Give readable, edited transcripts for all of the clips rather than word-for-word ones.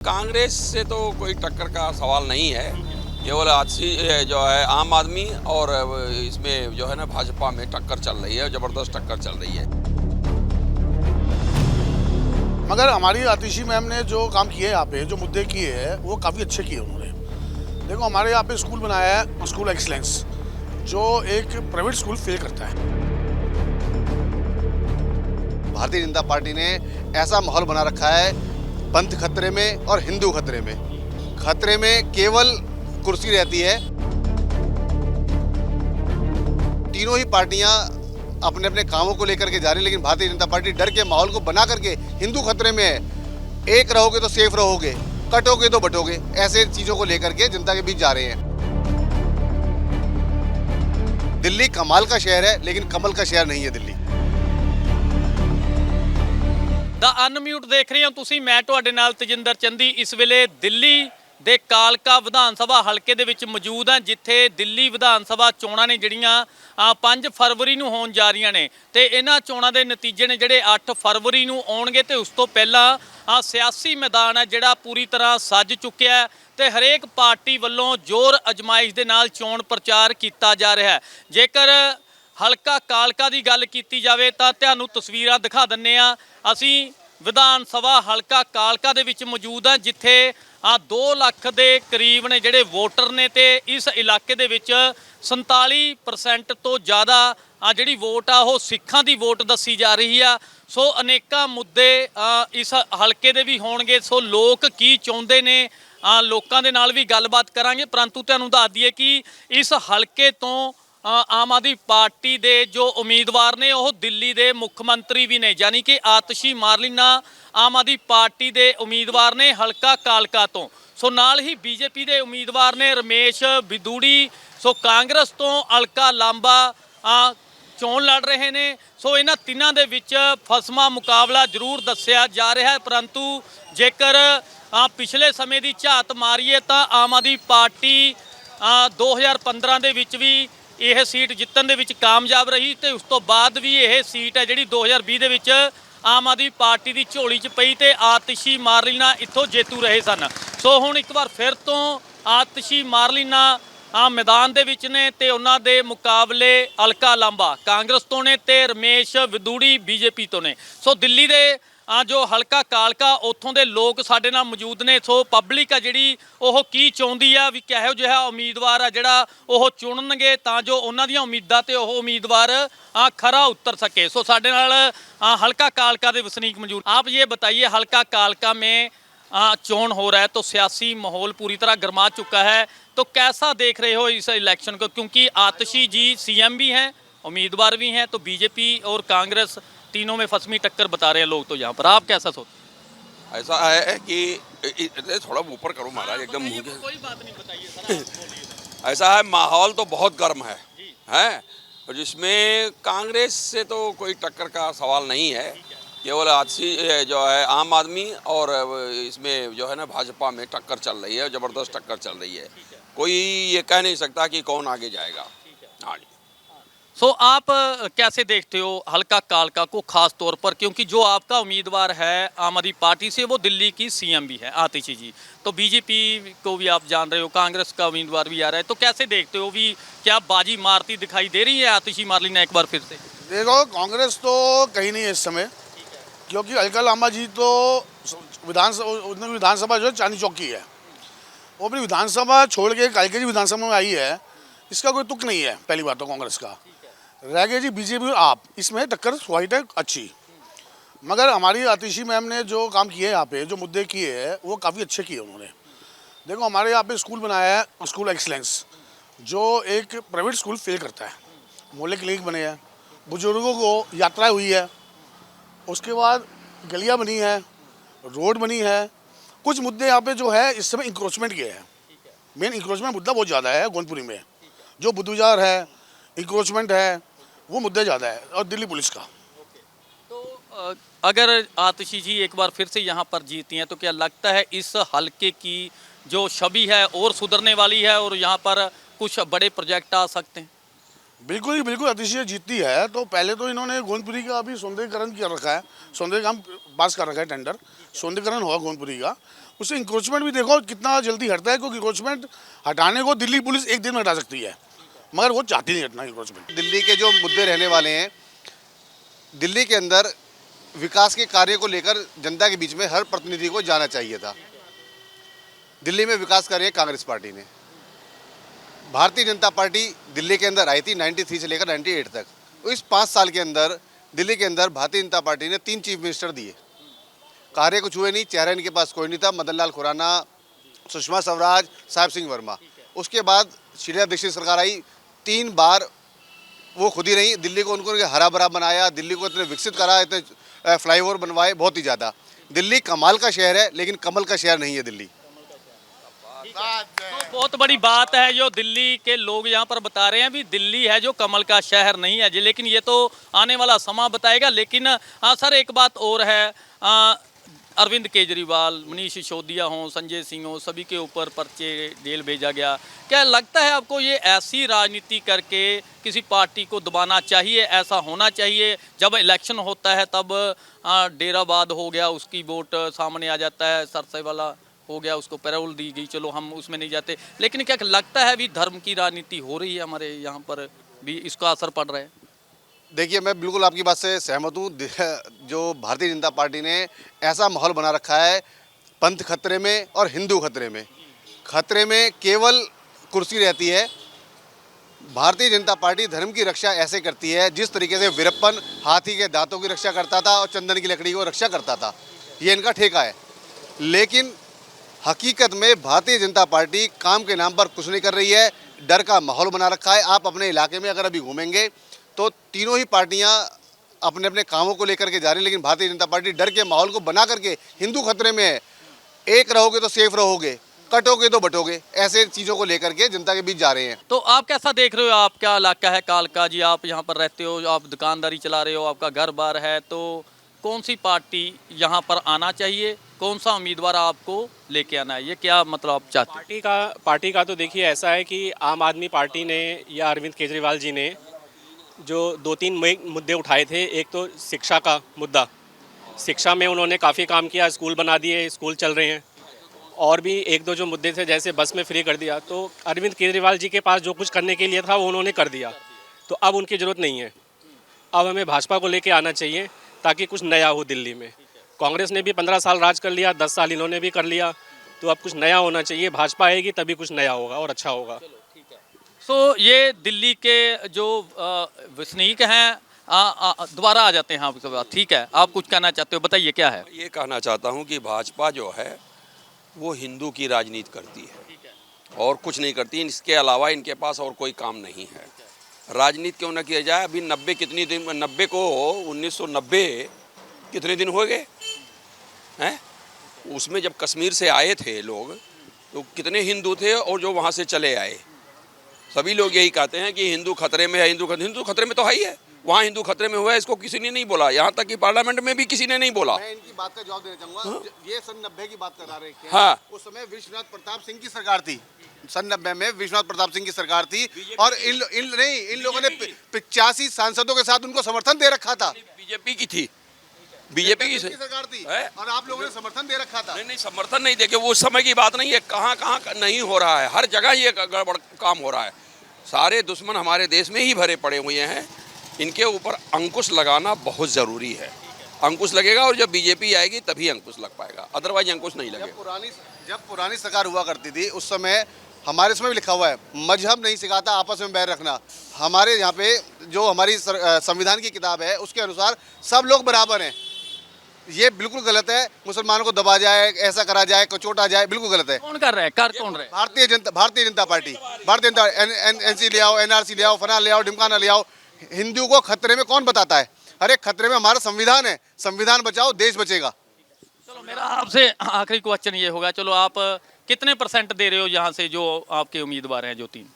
कांग्रेस से तो कोई टक्कर का सवाल नहीं है। केवल आजसी जो है आम आदमी और इसमें जो है ना भाजपा में टक्कर चल रही है, जबरदस्त टक्कर चल रही है। मगर हमारी आतिशी मैम ने जो काम किए यहाँ पे, जो मुद्दे किए हैं, वो काफ़ी अच्छे किए उन्होंने। देखो, हमारे यहाँ पे स्कूल बनाया है, स्कूल एक्सीलेंस, जो एक प्राइवेट स्कूल फेल करता है। भारतीय जनता पार्टी ने ऐसा माहौल बना रखा है, पंथ खतरे में और हिंदू खतरे में। खतरे में केवल कुर्सी रहती है। तीनों ही पार्टियां अपने अपने कामों को लेकर के जा रही, लेकिन भारतीय जनता पार्टी डर के माहौल को बना करके हिंदू खतरे में है। एक रहोगे तो सेफ रहोगे, कटोगे तो बटोगे, ऐसे चीजों को लेकर के जनता के बीच जा रहे हैं। दिल्ली कमाल का शहर है, लेकिन कमल का शहर नहीं है दिल्ली। द अनम्यूट देख रहे हो ਤੁਸੀਂ। मैं ਤੁਹਾਡੇ ਨਾਲ ਤਜਿੰਦਰ ਚੰਦੀ ਇਸ ਵੇਲੇ ਦਿੱਲੀ ਦੇ ਕਾਲਕਾ ਵਿਧਾਨ ਸਭਾ ਹਲਕੇ ਦੇ ਵਿੱਚ ਮੌਜੂਦ ਹਾਂ, ਜਿੱਥੇ ਦਿੱਲੀ ਵਿਧਾਨ ਸਭਾ ਚੋਣਾਂ ਨੇ ਜਿਹੜੀਆਂ 5 ਫਰਵਰੀ ਨੂੰ ਹੋਣ ਜਾ ਰਹੀਆਂ ਨੇ ਤੇ ਇਹਨਾਂ ਚੋਣਾਂ ਦੇ ਨਤੀਜੇ ਨੇ ਜਿਹੜੇ 8 ਫਰਵਰੀ ਨੂੰ ਆਉਣਗੇ ਤੇ ਉਸ ਤੋਂ ਪਹਿਲਾਂ ਸਿਆਸੀ ਮੈਦਾਨ ਹੈ ਜਿਹੜਾ ਪੂਰੀ ਤਰ੍ਹਾਂ ਸੱਜ ਚੁੱਕਿਆ ਹੈ ਤੇ ਹਰੇਕ ਪਾਰਟੀ ਵੱਲੋਂ ਜ਼ੋਰ ਅਜਮਾਇਸ਼ ਦੇ ਨਾਲ ਚੋਣ ਪ੍ਰਚਾਰ ਕੀਤਾ ਜਾ ਰਿਹਾ ਹੈ। ਜੇਕਰ ਹਲਕਾ ਕਾਲਕਾ ਦੀ ਗੱਲ ਕੀਤੀ ਜਾਵੇ ਤਾਂ ਤੁਹਾਨੂੰ ਤਸਵੀਰਾਂ ਦਿਖਾ ਦਿੰਨੇ ਆ। ਅਸੀਂ ਵਿਧਾਨ ਸਭਾ ਹਲਕਾ ਕਾਲਕਾ ਦੇ ਵਿੱਚ ਮੌਜੂਦ ਹਾਂ, ਜਿੱਥੇ 2 ਲੱਖ ਦੇ ਕਰੀਬ ਨੇ ਜਿਹੜੇ ਵੋਟਰ ਨੇ ਤੇ ਇਸ ਇਲਾਕੇ ਦੇ ਵਿੱਚ 47% ਤੋਂ ਜ਼ਿਆਦਾ ਜਿਹੜੀ ਵੋਟ ਆ ਉਹ ਸਿੱਖਾਂ ਦੀ ਵੋਟ ਦੱਸੀ ਜਾ ਰਹੀ ਆ। ਸੋ ਅਨੇਕਾਂ ਮੁੱਦੇ ਇਸ ਹਲਕੇ ਦੇ ਵੀ ਹੋਣਗੇ। ਸੋ ਲੋਕ ਕੀ ਚਾਹੁੰਦੇ ਨੇ, ਲੋਕਾਂ ਦੇ ਨਾਲ ਵੀ ਗੱਲਬਾਤ ਕਰਾਂਗੇ। ਪਰੰਤੂ ਤੁਹਾਨੂੰ ਦੱਸ ਦਈਏ ਕਿ ਇਸ ਹਲਕੇ ਤੋਂ ਆਮ ਆਦਮੀ ਪਾਰਟੀ ਦੇ ਜੋ ਉਮੀਦਵਾਰ ਨੇ ਉਹ ਦਿੱਲੀ ਦੇ ਮੁੱਖ ਮੰਤਰੀ ਵੀ ਨੇ, ਯਾਨੀ ਕਿ ਆਤਸ਼ੀ ਮਾਰਲੀਨਾ ਆਮ ਆਦਮੀ ਪਾਰਟੀ ਦੇ ਉਮੀਦਵਾਰ ਨੇ ਹਲਕਾ ਕਾਲਕਾ ਤੋਂ। ਸੋ ਨਾਲ ਹੀ ਬੀਜੇਪੀ ਦੇ ਉਮੀਦਵਾਰ ਨੇ ਰਮੇਸ਼ ਬਿਦੂੜੀ। ਸੋ ਕਾਂਗਰਸ ਤੋਂ ਅਲਕਾ ਲਾਂਬਾ ਚੋਣ ਲੜ ਰਹੇ ਨੇ। ਸੋ ਇਹਨਾਂ ਤਿੰਨਾਂ ਦੇ ਵਿੱਚ ਫਸਮਾ ਮੁਕਾਬਲਾ ਜ਼ਰੂਰ ਦੱਸਿਆ ਜਾ ਰਿਹਾ ਹੈ। ਪਰੰਤੂ ਜੇਕਰ ਪਿਛਲੇ ਸਮੇਂ ਦੀ ਝਾਤ ਮਾਰੀਏ ਤਾਂ ਆਮ ਆਦਮੀ ਪਾਰਟੀ 2015 ਦੇ ਵਿੱਚ ਵੀ ਇਹ ਸੀਟ ਜਿੱਤਣ ਦੇ ਵਿੱਚ ਕਾਮਯਾਬ ਰਹੀ ਤੇ ਉਸ ਤੋਂ ਬਾਅਦ ਵੀ ਇਹ ਸੀਟ ਹੈ ਜਿਹੜੀ 2020 ਦੇ ਵਿੱਚ ਆਮ ਆਦਮੀ ਪਾਰਟੀ ਦੀ ਝੋਲੀ 'ਚ ਪਈ ਤੇ ਆਤਸ਼ੀ ਮਾਰਲੀਨਾ ਇੱਥੋਂ ਜੇਤੂ ਰਹੇ ਸਨ। ਸੋ ਹੁਣ ਇੱਕ ਵਾਰ ਫਿਰ ਤੋਂ ਆਤਸ਼ੀ ਮਾਰਲੀਨਾ ਮੈਦਾਨ ਦੇ ਵਿੱਚ ਨੇ ਤੇ ਉਹਨਾਂ ਦੇ ਮੁਕਾਬਲੇ ਅਲਕਾ ਲਾਂਬਾ ਕਾਂਗਰਸ ਤੋਂ ਨੇ ਤੇ ਰਮੇਸ਼ ਬਿਦੂੜੀ ਬੀਜੇਪੀ ਤੋਂ ਨੇ। ਸੋ ਦਿੱਲੀ ਦੇ ਜੋ ਹਲਕਾ ਕਾਲਕਾ ਉੱਥੋਂ ਦੇ ਲੋਕ ਸਾਡੇ ਨਾਲ ਮੌਜੂਦ ਨੇ। ਸੋ ਪਬਲਿਕ ਆ ਜਿਹੜੀ ਉਹ ਕੀ ਚਾਹੁੰਦੀ ਆ ਵੀ ਕਿਹੋ ਜਿਹਾ ਉਮੀਦਵਾਰ ਆ ਜਿਹੜਾ ਉਹ ਚੁਣਨਗੇ ਤਾਂ ਜੋ ਉਹਨਾਂ ਦੀਆਂ ਉਮੀਦਾਂ ਤੇ ਉਹ ਉਮੀਦਵਾਰ ਖਰਾ ਉਤਰ ਸਕੇ। ਸੋ ਸਾਡੇ ਨਾਲ हल्का कालका के वसनीक मौजूद। आप ये बताइए, हल्का कालका में चोन हो रहा है तो सियासी माहौल पूरी तरह गर्मा चुका है, तो कैसा देख रहे हो इस इलेक्शन को? क्योंकि आतिशी जी सीएम भी हैं, उम्मीदवार भी हैं, तो बीजेपी और कांग्रेस तीनों में फसमी टक्कर बता रहे हैं लोग। तो यहाँ पर आप कैसा सोचते? ऐसा है कि थोड़ा ऊपर करो महाराज, एकदम कोई बात नहीं, बताइए सर। ऐसा है, माहौल तो बहुत गर्म है जिसमें कांग्रेस से तो कोई टक्कर का सवाल नहीं है। केवल आजसी जो है आम आदमी और इसमें जो है ना भाजपा में टक्कर चल रही है, ज़बरदस्त टक्कर चल रही है। कोई ये कह नहीं सकता कि कौन आगे जाएगा। हाँ जी। सो आप कैसे देखते हो हल्का कालका को खास तौर पर, क्योंकि जो आपका उम्मीदवार है आम आदमी पार्टी से वो दिल्ली की सीएम भी है आतिशी जी, तो बीजेपी को भी आप जान रहे हो, कांग्रेस का उम्मीदवार भी आ रहा है, तो कैसे देखते हो भी क्या बाजी मारती दिखाई दे रही है आतिशी मारलीना एक बार फिर से? देखो, कांग्रेस तो कहीं नहीं है इस समय, क्योंकि अलका लांबा जी तो विधानसभा जो है चांदी चौक की है। वो अपनी विधानसभा छोड़ के कालके जी विधानसभा में आई है, इसका कोई तुक नहीं है। पहली बात तो कांग्रेस का रह गया जी बीजेपी और आप, इसमें टक्कर स्वाइट है अच्छी। मगर हमारी आतिशी मैम ने जो काम किए हैं यहाँ पे, जो मुद्दे किए हैं, वो काफ़ी अच्छे किए उन्होंने। देखो, हमारे यहाँ पे स्कूल बनाया है, स्कूल एक्सीलेंस, जो एक प्राइवेट स्कूल फेल करता है। मोहल्ले क्लिनिक बने हैं, बुजुर्गों को यात्राएं हुई है, उसके बाद गलियाँ बनी है, रोड बनी है। कुछ मुद्दे यहाँ पे जो है इस समय इंक्रोचमेंट के हैं। मेन इंक्रोचमेंट मुद्दा बहुत ज़्यादा है गोंदपुरी में, जो बुद्धूजार है, इंक्रोचमेंट है, वो मुद्दे ज़्यादा है, और दिल्ली पुलिस का। तो अगर आतिशी जी एक बार फिर से यहाँ पर जीती हैं तो क्या लगता है इस हलके की जो छवि है और सुधरने वाली है और यहाँ पर कुछ बड़े प्रोजेक्ट आ सकते हैं? बिल्कुल ही बिल्कुल अतिशय जीतती है। तो पहले तो इन्होंने गोंदपुरी का अभी सौंदर्यीकरण कर रखा है, सौंदर्य काम पास कर रखा है, टेंडर सौंदर्यीकरण हुआ गोंदपुरी का। उससे इंक्रोचमेंट भी देखो कितना जल्दी हटता है, क्योंकि इंक्रोचमेंट हटाने को दिल्ली पुलिस एक दिन में हटा सकती है, मगर वो चाहती नहीं हटना इंक्रोचमेंट। दिल्ली के जो मुद्दे रहने वाले हैं, दिल्ली के अंदर विकास के कार्य को लेकर जनता के बीच में हर प्रतिनिधि को जाना चाहिए था। दिल्ली में विकास कार्य कांग्रेस पार्टी ने, भारतीय जनता पार्टी दिल्ली के अंदर आई थी 93 से लेकर 98 तक। तो इस 5 साल के अंदर दिल्ली के अंदर भारतीय जनता पार्टी ने 3 चीफ मिनिस्टर दिए, कार्य कुछ हुए नहीं, चेहरा इनके पास कोई नहीं था। मदन लाल खुराना, सुषमा स्वराज, साहिब सिंह वर्मा। उसके बाद शीला दीक्षित सरकार आई, 3 बार वो खुद ही नहीं, दिल्ली को उनको हरा भरा बनाया, दिल्ली को इतने विकसित करा, इतने फ्लाईओवर बनवाए, बहुत ही ज़्यादा। दिल्ली कमाल का शहर है, लेकिन कमल का शहर नहीं है दिल्ली। तो बहुत बड़ी बात है जो दिल्ली के लोग यहाँ पर बता रहे हैं, भी दिल्ली है जो कमल का शहर नहीं है जी, लेकिन ये तो आने वाला समय बताएगा। लेकिन हाँ सर, एक बात और है, अरविंद केजरीवाल, मनीष सिसोदिया हों, संजय सिंह हो, सभी के ऊपर पर्चे जेल भेजा गया। क्या लगता है आपको ये ऐसी राजनीति करके किसी पार्टी को दबाना चाहिए? ऐसा होना चाहिए जब इलेक्शन होता है तब डेराबाद हो गया, उसकी वोट सामने आ जाता है, सरसे वाला हो गया, उसको पैरोल दी गई, चलो हम उसमें नहीं जाते। लेकिन क्या लगता है अभी धर्म की राजनीति हो रही है हमारे यहाँ पर भी, इसका असर पड़ रहा है? देखिए, मैं बिल्कुल आपकी बात से सहमत हूँ। जो भारतीय जनता पार्टी ने ऐसा माहौल बना रखा है, पंथ खतरे में और हिंदू खतरे में। खतरे में केवल कुर्सी रहती है। भारतीय जनता पार्टी धर्म की रक्षा ऐसे करती है जिस तरीके से वीरप्पन हाथी के दांतों की रक्षा करता था और चंदन की लकड़ी को रक्षा करता था, ये इनका ठेका है। लेकिन हकीकत में भारतीय जनता पार्टी काम के नाम पर कुछ नहीं कर रही है, डर का माहौल बना रखा है। आप अपने इलाके में अगर अभी घूमेंगे तो तीनों ही पार्टियां अपने अपने कामों को लेकर के जा रही है, लेकिन भारतीय जनता पार्टी डर के माहौल को बना करके हिंदू खतरे में है। एक रहोगे तो सेफ रहोगे, कटोगे तो बटोगे, ऐसे चीज़ों को लेकर के जनता के बीच जा रहे हैं। तो आप कैसा देख रहे हो? आपका इलाका है कालका जी, आप यहाँ पर रहते हो, आप दुकानदारी चला रहे हो, आपका घर बार है, तो कौन सी पार्टी यहाँ पर आना चाहिए? कौन सा उम्मीदवार आपको लेके आना है? ये क्या मतलब आप चाहते हैं? पार्टी का तो देखिए ऐसा है कि आम आदमी पार्टी ने या अरविंद केजरीवाल जी ने जो 2-3 मुद्दे उठाए थे। एक तो शिक्षा का मुद्दा, शिक्षा में उन्होंने काफ़ी काम किया, स्कूल बना दिए, स्कूल चल रहे हैं। और भी 1-2 जो मुद्दे थे, जैसे बस में फ्री कर दिया, तो अरविंद केजरीवाल जी के पास जो कुछ करने के लिए था वो उन्होंने कर दिया, तो अब उनकी ज़रूरत नहीं है। अब हमें भाजपा को लेके आना चाहिए ताकि कुछ नया हो दिल्ली में। कांग्रेस ने भी 15 साल राज कर लिया, 10 साल इन्होंने भी कर लिया, तो अब कुछ नया होना चाहिए। भाजपा आएगी तभी कुछ नया होगा और अच्छा होगा। तो ये दिल्ली के जो वसनीक हैं दोबारा आ जाते हैं आपके पास, ठीक है, आप कुछ कहना चाहते हो, बताइए क्या है? ये कहना चाहता हूँ कि भाजपा जो है वो हिंदू की राजनीति करती है और कुछ नहीं करती। इसके अलावा इनके पास और कोई काम नहीं है। राजनीति क्यों ना किया जाए? अभी 90 कितनी दिन, 90 को 1990 कितने दिन हो गए हैं? उसमें जब कश्मीर से आए थे लोग तो कितने हिंदू थे और जो वहाँ से चले आए, सभी लोग यही कहते हैं कि हिंदू खतरे में है, हिंदू खतरे में तो है ही है। वहाँ हिंदू खतरे में हुआ है, इसको किसी ने नहीं बोला, यहाँ तक कि पार्लियामेंट में भी किसी ने नहीं बोला। मैं इनकी बात का जवाब देना चाहूँगा। ये सन 90 की बात करा रहे हैं। हाँ। उस समय विश्वनाथ प्रताप सिंह की सरकार थी। सन 90 में विश्वनाथ प्रताप सिंह की सरकार थी और इन लोगों ने 85 सांसदों के साथ उनको समर्थन दे रखा था। बीजेपी की थी, बीजेपी की सरकार थी है? और आप लोगों ने समर्थन दे रखा था। नहीं, समर्थन नहीं देखे, वो उस समय की बात नहीं है। कहाँ कहाँ नहीं हो रहा है, हर जगह ये गड़बड़ काम हो रहा है। सारे दुश्मन हमारे देश में ही भरे पड़े हुए हैं। इनके ऊपर अंकुश लगाना बहुत ज़रूरी है। अंकुश लगेगा और जब बीजेपी आएगी तभी अंकुश लग पाएगा, अदरवाइज अंकुश नहीं लगेगा। जब पुरानी सरकार हुआ करती थी उस समय हमारे इसमें भी लिखा हुआ है, मजहब नहीं सिखाता आपस में बैर रखना। हमारे यहाँ पे जो हमारी संविधान की किताब है उसके अनुसार सब लोग बराबर हैं। ये बिल्कुल गलत है। मुसलमानों को दबा जाए, ऐसा करा जाए, कचोटा जाए, बिल्कुल गलत है। कौन कर रहा है? कर कौन रहा है? भारतीय जनता पार्टी, भारतीय जनता एनसी ले आओ, एनआरसी ले आओ, फना ले आओ, ढिमकाना ले आओ। हिंदू को खतरे में कौन बताता है? अरे खतरे में हमारा संविधान है। संविधान बचाओ, देश बचेगा। चलो मेरा आपसे आखिरी क्वेश्चन ये होगा, चलो आप कितने % दे रहे हो यहाँ से जो आपके उम्मीदवार हैं जो 3?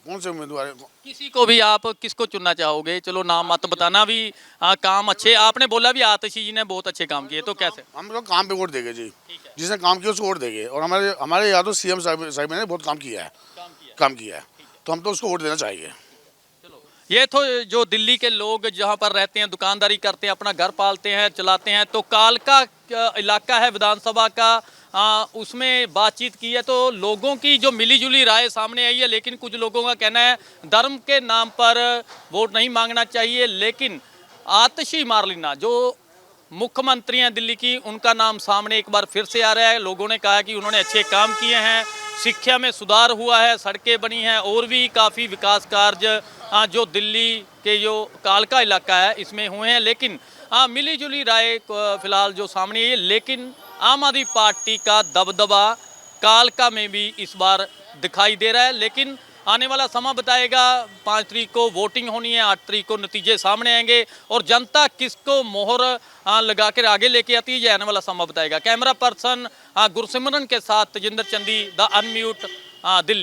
कौन से उम्मीदवार है? किसी को भी, आप किसको चुनना चाहोगे? चलो नाम मत बताना भी। काम अच्छे, आपने बोला भी आतिशी जी ने बहुत अच्छे काम किए, तो कैसे? हम लोग काम पे वोट देंगे जी, जिसने काम किया उसको वोट देंगे। और हमारे यहाँ तो CM साहब ने बहुत काम किया है, तो हम तो उसको वोट देना चाहिए। ये तो जो दिल्ली के लोग जहाँ पर रहते हैं, दुकानदारी करते हैं, अपना घर पालते हैं, चलाते हैं, तो कालका इलाका है विधानसभा का, उसमें बातचीत की है तो लोगों की जो मिली जुली राय सामने आई है। लेकिन कुछ लोगों का कहना है धर्म के नाम पर वोट नहीं मांगना चाहिए, लेकिन आतिशी मारलीना जो मुख्यमंत्री हैं दिल्ली की, उनका नाम सामने एक बार फिर से आ रहा है। लोगों ने कहा कि उन्होंने अच्छे काम किए हैं, शिक्षा में सुधार हुआ है, सड़कें बनी हैं और भी काफ़ी विकास कार्य जो दिल्ली के जो कालका इलाका है इसमें हुए हैं। लेकिन मिली जुली राय फिलहाल जो सामने है, लेकिन आम आदमी पार्टी का दबदबा कालका में भी इस बार दिखाई दे रहा है। लेकिन आने वाला समय बताएगा। 5 तारीख को वोटिंग होनी है, 8 तारीख को नतीजे सामने आएंगे और जनता किसको मोहर लगा कर आगे लेके आती है, ये आने वाला समय बताएगा। कैमरा पर्सन गुरसिमरन के साथ तजिंदर चंदी, द अनम्यूट, दिल्ली।